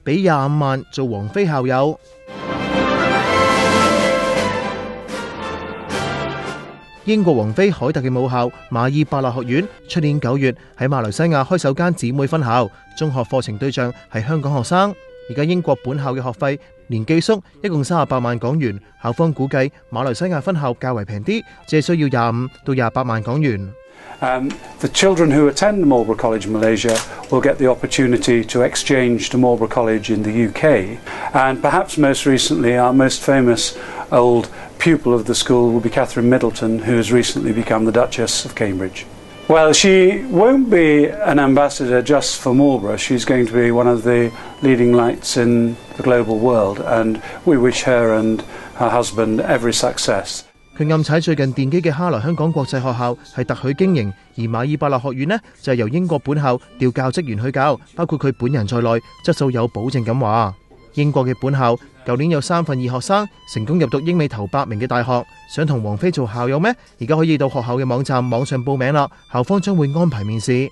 俾25萬做王妃校友。英國王妃凱特嘅母校馬爾伯納學院，出年9月喺馬來西亞開首間姊妹分校，中學課程對象係香港學生。而家英國本校嘅學費連寄宿一共38萬港元，校方估計馬來西亞分校較為平啲，只係需要25到28萬港元。The children who attend Marlborough College in Malaysia will get the opportunity to exchange to Marlborough College in the UK, and perhaps most recently our most famous old pupil of the school will be Catherine Middleton, who has recently become the Duchess of Cambridge. Well, she won't be an ambassador just for Marlborough. She's going to be one of the leading lights in the global world, and we wish her and her husband every success. 佢暗踩最近電機嘅哈來香港國際學校係特許經營，而馬爾伯納學院呢就係由英國本校調教職員去教，包括佢本人在內，質素有保證咁話。英國嘅本校舊年有2/3學生成功入讀英美頭8名嘅大學，想同王妃做校友咩？而家可以到學校嘅網站網上報名啦，校方將會安排面試。